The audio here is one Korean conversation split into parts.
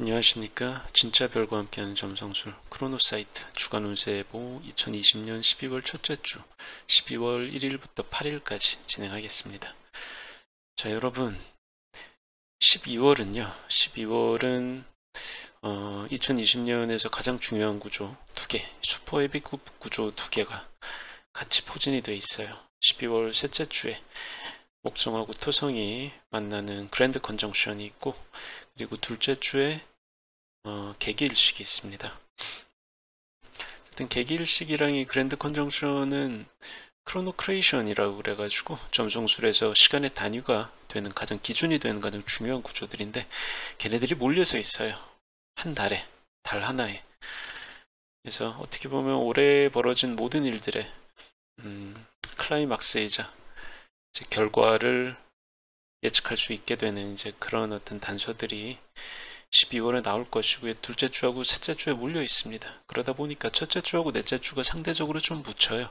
안녕하십니까. 진짜 별과 함께하는 점성술 크로노사이트 주간 운세예보 2020년 12월 첫째 주 12월 1일부터 8일까지 진행하겠습니다. 자, 여러분 12월은 2020년에서 가장 중요한 구조 두 개, 슈퍼 헤비 구조 두 개가 같이 포진이 되어 있어요. 12월 셋째 주에 목성하고 토성이 만나는 그랜드 컨정션이 있고, 그리고 둘째 주에 개기일식이 있습니다. 일단 개기일식이랑 이 그랜드 컨정션은 크로노크레이션이라고 그래가지고 점성술에서 시간의 단위가 되는 가장 기준이 되는 가장 중요한 구조들인데, 걔네들이 몰려서 있어요. 한 달에, 달 하나에. 그래서 어떻게 보면 올해 벌어진 모든 일들의 클라이막스이자 이제 결과를 예측할 수 있게 되는 이제 그런 어떤 단서들이 12월에 나올 것이고요. 둘째 주하고 셋째 주에 몰려 있습니다. 그러다 보니까 첫째 주하고 넷째 주가 상대적으로 좀 묻혀요.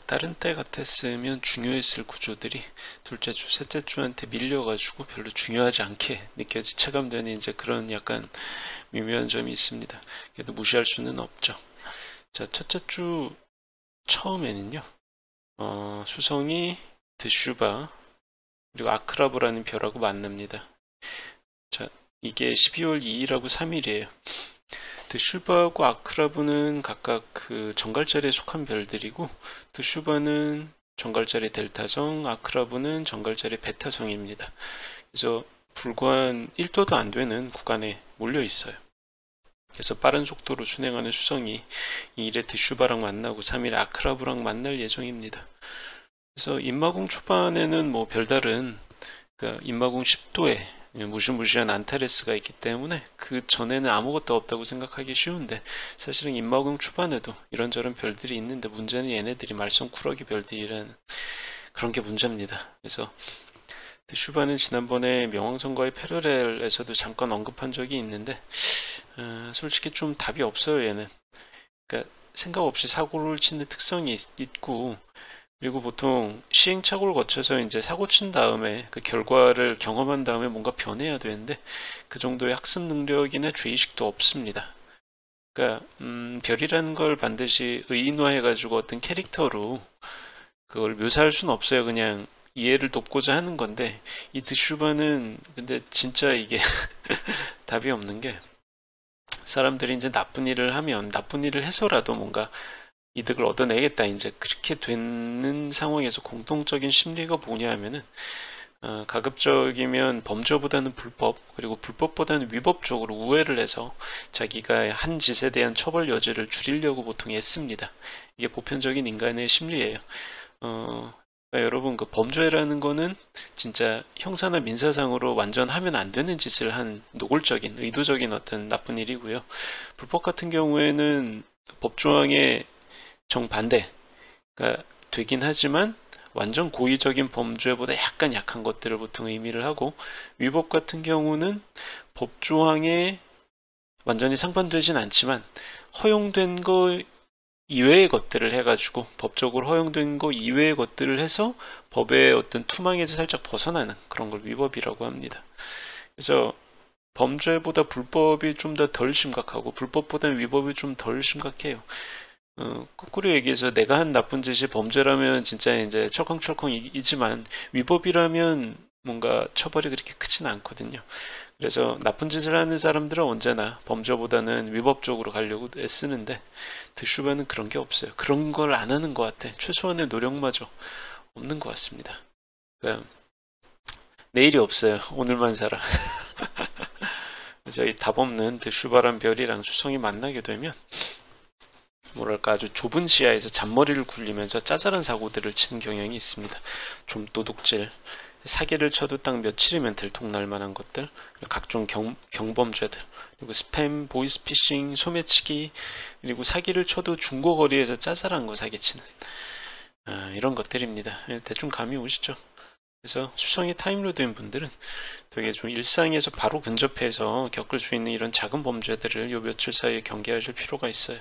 다른 때 같았으면 중요했을 구조들이 둘째 주, 셋째 주한테 밀려가지고 별로 중요하지 않게 체감되는 이제 그런 약간 미묘한 점이 있습니다. 그래도 무시할 수는 없죠. 자, 첫째 주 처음에는요, 수성이 드슈바 그리고 아크라브라는 별하고 만납니다. 자, 이게 12월 2일하고 3일이에요. 드슈바하고 아크라브는 각각 그 정갈자리에 속한 별들이고, 드슈바는 정갈자리 델타성, 아크라브는 정갈자리 베타성입니다. 그래서 불과 한 1도도 안 되는 구간에 몰려 있어요. 그래서 빠른 속도로 순행하는 수성이 2일에 드슈바랑 만나고 3일에 아크라브랑 만날 예정입니다. 그래서 인마공 초반에는 뭐 별다른, 그러니까 인마공 10도에 무시무시한 안타레스가 있기 때문에 그 전에는 아무것도 없다고 생각하기 쉬운데, 사실은 인마공 초반에도 이런저런 별들이 있는데, 문제는 얘네들이 말썽꾸러기 별들이라는 그런 게 문제입니다. 그래서 슈바는 지난번에 명왕성과의 패러렐에서도 잠깐 언급한 적이 있는데, 솔직히 좀 답이 없어요. 얘는 그러니까 생각 없이 사고를 치는 특성이 있고, 그리고 보통 시행착오를 거쳐서 이제 사고 친 다음에 그 결과를 경험한 다음에 뭔가 변해야 되는데, 그 정도의 학습 능력이나 죄의식도 없습니다. 그러니까 별이라는 걸 반드시 의인화해가지고 어떤 캐릭터로 그걸 묘사할 수는 없어요. 그냥 이해를 돕고자 하는 건데, 이 드슈바는 근데 진짜 이게 답이 없는 게, 사람들이 이제 나쁜 일을 하면 나쁜 일을 해서라도 뭔가 이득을 얻어내겠다, 이제 그렇게 되는 상황에서 공통적인 심리가 뭐냐 하면은, 가급적이면 범죄보다는 불법, 그리고 불법보다는 위법 쪽으로 우회를 해서 자기가 한 짓에 대한 처벌 여지를 줄이려고 보통 애씁니다. 이게 보편적인 인간의 심리예요. 그러니까 여러분, 그 범죄라는 거는 진짜 형사나 민사상으로 완전 하면 안 되는 짓을 한 노골적인, 의도적인 어떤 나쁜 일이고요. 불법 같은 경우에는 법조항에 정반대가 되긴 하지만 완전 고의적인 범죄보다 약간 약한 것들을 보통 의미를 하고, 위법 같은 경우는 법조항에 완전히 상반되진 않지만 허용된 거 이외의 것들을 해가지고, 법적으로 허용된 거 이외의 것들을 해서 법의 어떤 투망에서 살짝 벗어나는 그런 걸 위법이라고 합니다. 그래서 범죄보다 불법이 좀 더 덜 심각하고, 불법보다는 위법이 좀 덜 심각해요. 거꾸로 얘기해서 내가 한 나쁜 짓이 범죄라면 진짜 이제 철컹철컹이지만, 위법이라면 뭔가 처벌이 그렇게 크진 않거든요. 그래서 나쁜 짓을 하는 사람들은 언제나 범죄보다는 위법 쪽으로 가려고 애쓰는데, 드슈바는 그런 게 없어요. 그런 걸 안 하는 것 같아. 최소한의 노력마저 없는 것 같습니다. 그러니까 내일이 없어요. 오늘만 살아. 그래서 이 답 없는 드슈바란 별이랑 수성이 만나게 되면, 뭐랄까, 아주 좁은 시야에서 잔머리를 굴리면서 짜잘한 사고들을 치는 경향이 있습니다. 좀 도둑질, 사기를 쳐도 딱 며칠이면 들통날 만한 것들, 각종 경범죄들, 그리고 스팸, 보이스피싱, 소매치기, 그리고 사기를 쳐도 중고거리에서 짜잘한 거 사기치는 이런 것들입니다. 대충 감이 오시죠? 그래서 수성이 타임로 된 분들은 되게 좀 일상에서 바로 근접해서 겪을 수 있는 이런 작은 범죄들을 요 며칠 사이에 경계하실 필요가 있어요.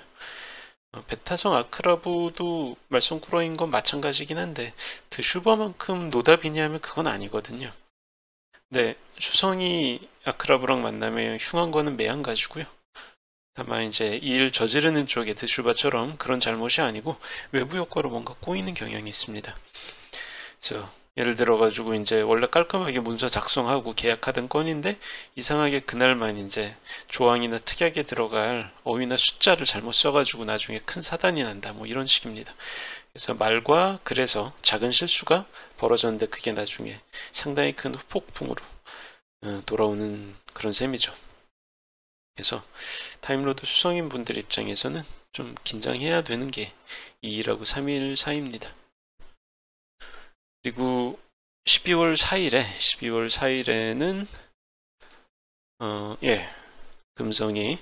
베타성 아크라브도 말썽꾸러기인 건 마찬가지긴 한데, 드슈버만큼 노답이냐 하면 그건 아니거든요. 네, 수성이 아크라브랑 만나면 흉한 거는 매한가지고요. 다만 이제 이 일 저지르는 쪽의 드슈바처럼 그런 잘못이 아니고 외부 효과로 뭔가 꼬이는 경향이 있습니다. 그래서 예를 들어가지고 이제 원래 깔끔하게 문서 작성하고 계약하던 건인데 이상하게 그날만 이제 조항이나 특약에 들어갈 어휘나 숫자를 잘못 써가지고 나중에 큰 사단이 난다. 뭐 이런 식입니다. 그래서 말과 글에서 작은 실수가 벌어졌는데 그게 나중에 상당히 큰 후폭풍으로 돌아오는 그런 셈이죠. 그래서 타임로드 수성인 분들 입장에서는 좀 긴장해야 되는 게 2일하고 3일 사이입니다. 그리고 12월 4일에는 금성이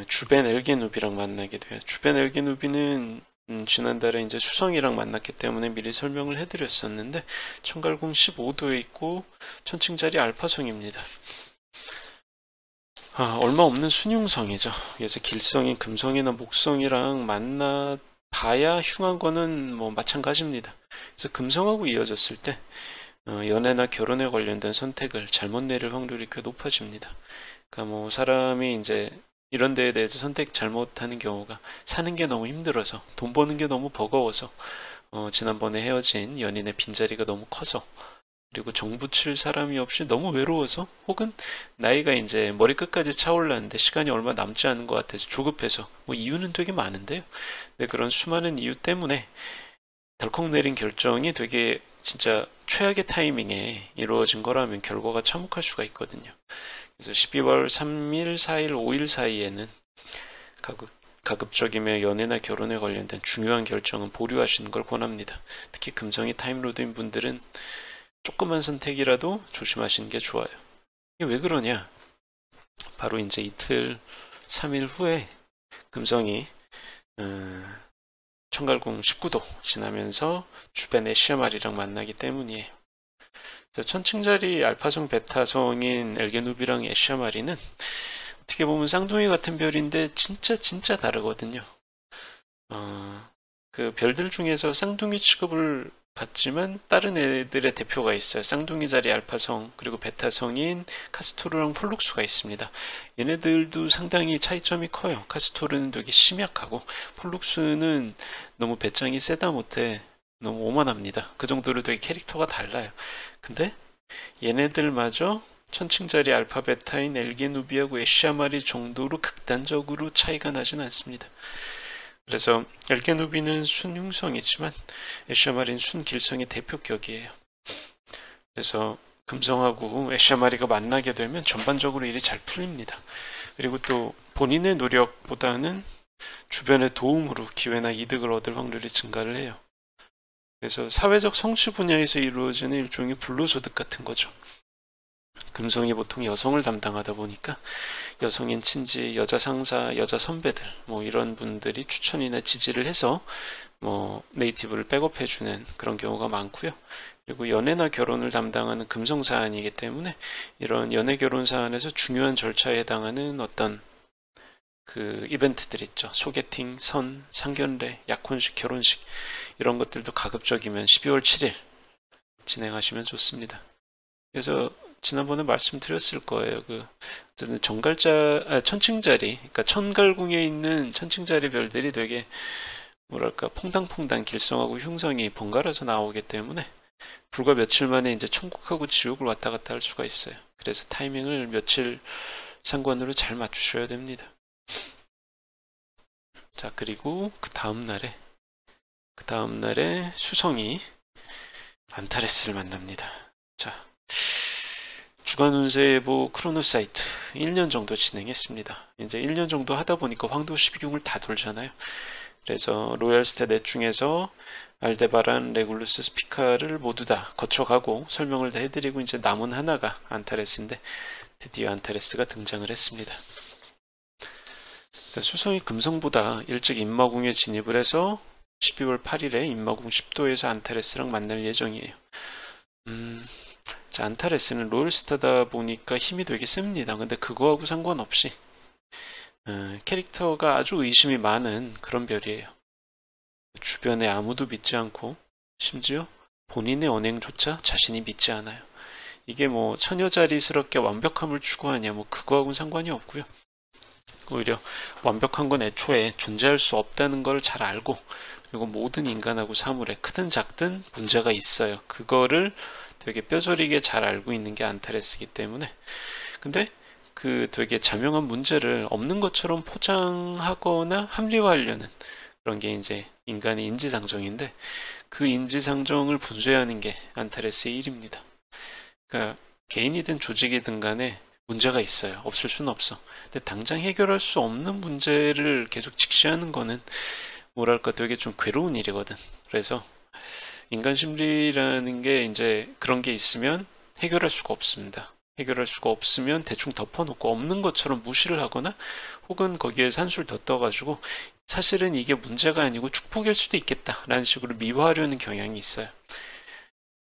주벤 엘게누비랑 만나게 돼요. 주벤 엘게누비는 지난달에 이제 수성이랑 만났기 때문에 미리 설명을 해드렸었는데 청갈궁 15도에 있고 천칭자리 알파성입니다. 얼마 없는 순융성이죠. 그래서 길성인 금성이나 목성이랑 만나 봐야 흉한 거는 뭐 마찬가지입니다. 그래서 금성하고 이어졌을 때 연애나 결혼에 관련된 선택을 잘못 내릴 확률이 꽤 높아집니다. 그러니까 뭐 사람이 이제 이런 데에 대해서 선택 잘못하는 경우가 사는 게 너무 힘들어서 돈 버는 게 너무 버거워서 지난번에 헤어진 연인의 빈자리가 너무 커서 그리고 정부 칠 사람이 없이 너무 외로워서 혹은 나이가 이제 머리끝까지 차올랐는데 시간이 얼마 남지 않은 것 같아서 조급해서 뭐 이유는 되게 많은데요. 근데 그런 수많은 이유 때문에 덜컥 내린 결정이 되게 진짜 최악의 타이밍에 이루어진 거라면 결과가 참혹할 수가 있거든요. 그래서 12월 3일, 4일, 5일 사이에는 가급적이면 연애나 결혼에 관련된 중요한 결정은 보류하시는 걸 권합니다. 특히 금성이 타임로드인 분들은 조그만 선택이라도 조심하시는 게 좋아요. 이게 왜 그러냐? 바로 이제 이틀, 3일 후에 금성이 청갈궁 19도 지나면서 주변의 시아말이랑 만나기 때문이에요. 천칭자리 알파성 베타성인 엘게누비랑 에시아마리는 어떻게 보면 쌍둥이 같은 별인데 진짜 다르거든요. 그 별들 중에서 쌍둥이 취급을 받지만 다른 애들의 대표가 있어요. 쌍둥이 자리 알파성 그리고 베타성인 카스토르랑 폴룩스가 있습니다. 얘네들도 상당히 차이점이 커요. 카스토르는 되게 심약하고 폴룩스는 너무 배짱이 세다 못해 너무 오만합니다. 그 정도로 되게 캐릭터가 달라요. 근데 얘네들마저 천칭자리 알파 베타인 엘게누비하고 에시아마리 정도로 극단적으로 차이가 나진 않습니다. 그래서 엘게누비는 순흉성이지만 에시아마리는 순길성의 대표격이에요. 그래서 금성하고 에시아마리가 만나게 되면 전반적으로 일이 잘 풀립니다. 그리고 또 본인의 노력보다는 주변의 도움으로 기회나 이득을 얻을 확률이 증가를 해요. 그래서 사회적 성취 분야에서 이루어지는 일종의 불로소득 같은 거죠. 금성이 보통 여성을 담당하다 보니까 여성인 친지, 여자 상사, 여자 선배들 뭐 이런 분들이 추천이나 지지를 해서 뭐 네이티브를 백업해주는 그런 경우가 많고요. 그리고 연애나 결혼을 담당하는 금성 사안이기 때문에 이런 연애 결혼 사안에서 중요한 절차에 해당하는 어떤 그 이벤트들 있죠. 소개팅, 선, 상견례, 약혼식, 결혼식 이런 것들도 가급적이면 12월 7일 진행하시면 좋습니다. 그래서 지난번에 말씀드렸을 거예요. 천칭자리, 그러니까 천갈궁에 있는 천칭자리 별들이 되게 뭐랄까 퐁당퐁당 길성하고 흉성이 번갈아서 나오기 때문에 불과 며칠 만에 이제 천국하고 지옥을 왔다 갔다 할 수가 있어요. 그래서 타이밍을 며칠 상관으로 잘 맞추셔야 됩니다. 자, 그리고 그 다음 날에 수성이 안타레스를 만납니다. 자, 주간 운세예보 크로노사이트 1년 정도 진행했습니다. 이제 1년 정도 하다 보니까 황도 12궁을 다 돌잖아요. 그래서 로얄 스탯 중에서 알데바란, 레굴루스, 스피카를 모두 다 거쳐가고 설명을 다 해드리고 이제 남은 하나가 안타레스인데 드디어 안타레스가 등장을 했습니다. 수성이 금성보다 일찍 임마궁에 진입을 해서 12월 8일에 임마궁 10도에서 안타레스랑 만날 예정이에요. 자, 안타레스는 로열스타다 보니까 힘이 되게 셉니다. 근데 그거하고 상관없이 캐릭터가 아주 의심이 많은 그런 별이에요. 주변에 아무도 믿지 않고 심지어 본인의 언행조차 자신이 믿지 않아요. 이게 뭐 처녀자리스럽게 완벽함을 추구하냐 뭐 그거하고는 상관이 없고요. 오히려 완벽한 건 애초에 존재할 수 없다는 걸 잘 알고, 그리고 모든 인간하고 사물에 크든 작든 문제가 있어요. 그거를 되게 뼈저리게 잘 알고 있는 게 안타레스이기 때문에. 근데 그 되게 자명한 문제를 없는 것처럼 포장하거나 합리화하려는 그런 게 이제 인간의 인지상정인데, 그 인지상정을 분쇄하는 게 안타레스의 일입니다. 그러니까 개인이든 조직이든 간에 문제가 있어요. 없을 수는 없어. 근데 당장 해결할 수 없는 문제를 계속 직시하는 거는 뭐랄까 되게 좀 괴로운 일이거든. 그래서 인간 심리라는 게 이제 그런 게 있으면 해결할 수가 없습니다. 해결할 수가 없으면 대충 덮어놓고 없는 것처럼 무시를 하거나, 혹은 거기에서 한술 더 떠가지고 사실은 이게 문제가 아니고 축복일 수도 있겠다라는 식으로 미화하려는 경향이 있어요.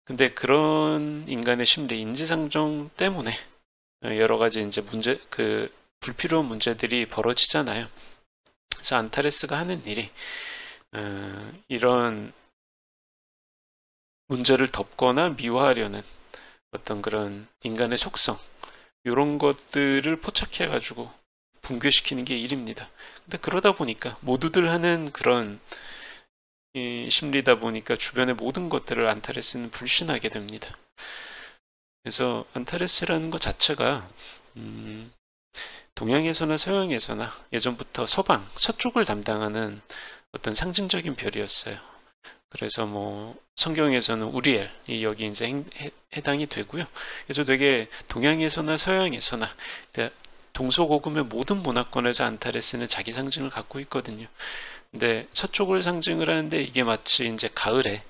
근데 그런 인간의 심리, 인지상정 때문에 여러 가지 이제 불필요한 문제들이 벌어지잖아요. 그래서 안타레스가 하는 일이 이런 문제를 덮거나 미화하려는 어떤 그런 인간의 속성, 이런 것들을 포착해가지고 붕괴시키는 게 일입니다. 근데 그러다 보니까 모두들 하는 그런 심리다 보니까 주변의 모든 것들을 안타레스는 불신하게 됩니다. 그래서 안타레스라는 것 자체가 동양에서나 서양에서나 예전부터 서쪽을 담당하는 어떤 상징적인 별이었어요. 그래서 뭐 성경에서는 우리엘이 여기 이제 해당이 되고요. 그래서 되게 동양에서나 서양에서나 동서고금의 모든 문화권에서 안타레스는 자기 상징을 갖고 있거든요. 근데 서쪽을 상징을 하는데, 이게 마치 이제 가을에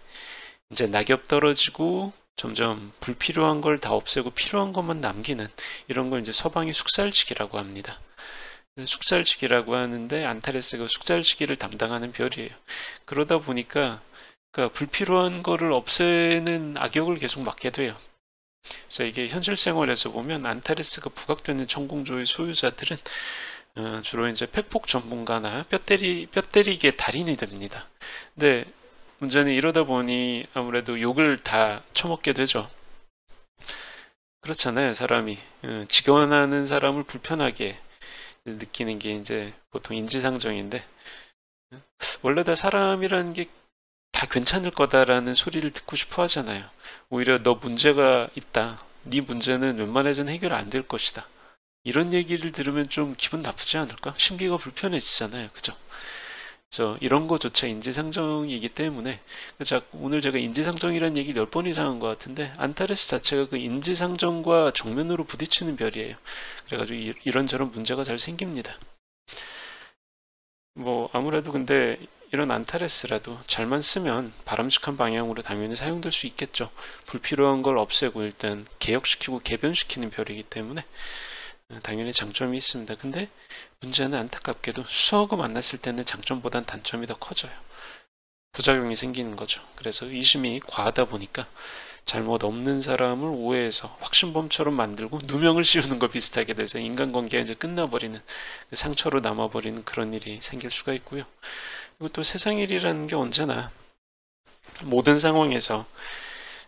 이제 낙엽 떨어지고 점점 불필요한 걸 다 없애고 필요한 것만 남기는, 이런 걸 이제 서방이 숙살지기라고 합니다. 숙살지기라고 하는데 안타레스가 숙살지기를 담당하는 별이에요. 그러다 보니까 그러니까 불필요한 거를 없애는 악역을 계속 맡게 돼요. 그래서 이게 현실 생활에서 보면 안타레스가 부각되는 천공조의 소유자들은 주로 이제 팩폭 전문가나 뼈때리기의 달인이 됩니다. 근데 문제는 이러다 보니 아무래도 욕을 다 처먹게 되죠. 그렇잖아요. 사람이 직언하는 사람을 불편하게 느끼는 게 이제 보통 인지상정인데, 원래 다 사람이라는 게 다 괜찮을 거다라는 소리를 듣고 싶어 하잖아요. 오히려 너 문제가 있다, 네 문제는 웬만해서는 해결 안 될 것이다, 이런 얘기를 들으면 좀 기분 나쁘지 않을까? 심기가 불편해지잖아요. 그죠? 그래서 이런 거조차 인지상정이기 때문에, 오늘 제가 인지상정이라는 얘기를 10번 이상 한 것 같은데, 안타레스 자체가 그 인지상정과 정면으로 부딪히는 별이에요. 그래가지고 이런저런 문제가 잘 생깁니다. 뭐 아무래도 근데 이런 안타레스라도 잘만 쓰면 바람직한 방향으로 당연히 사용될 수 있겠죠. 불필요한 걸 없애고 일단 개혁시키고 개변시키는 별이기 때문에 당연히 장점이 있습니다. 근데 문제는 안타깝게도 수하고 만났을 때는 장점보단 단점이 더 커져요. 부작용이 생기는 거죠. 그래서 의심이 과하다 보니까 잘못 없는 사람을 오해해서 확신범처럼 만들고 누명을 씌우는 거 비슷하게 돼서 인간관계가 이제 끝나버리는, 상처로 남아버리는 그런 일이 생길 수가 있고요. 그리고 또 세상 일이라는 게 언제나 모든 상황에서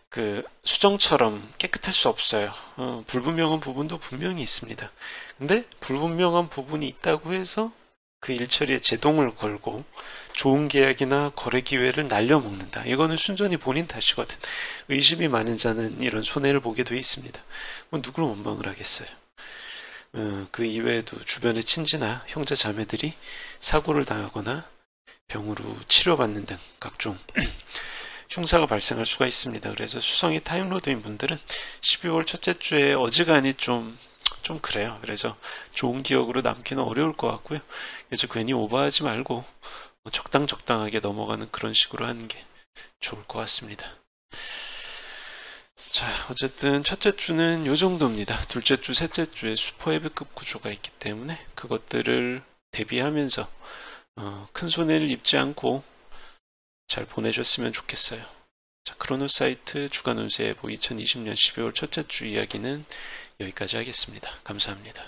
그 수정처럼 깨끗할 수 없어요. 불분명한 부분도 분명히 있습니다. 근데 불분명한 부분이 있다고 해서 그 일처리에 제동을 걸고 좋은 계약이나 거래 기회를 날려먹는다, 이거는 순전히 본인 탓이거든. 의심이 많은 자는 이런 손해를 보게 돼 있습니다. 뭐 누구를 원망을 하겠어요. 그 이외에도 주변의 친지나 형제 자매들이 사고를 당하거나 병으로 치료받는 등 각종 흉사가 발생할 수가 있습니다. 그래서 수성이 타임로드인 분들은 12월 첫째 주에 어지간히 좀 그래요. 그래서 좋은 기억으로 남기는 어려울 것 같고요. 그래서 괜히 오버하지 말고 적당하게 넘어가는 그런 식으로 하는 게 좋을 것 같습니다. 자, 어쨌든 첫째 주는 요 정도입니다. 둘째 주, 셋째 주에 슈퍼 헤비급 구조가 있기 때문에 그것들을 대비하면서 큰 손해를 입지 않고 잘 보내셨으면 좋겠어요. 자, 크로노사이트 주간 운세 예보 2020년 12월 첫째 주 이야기는 여기까지 하겠습니다. 감사합니다.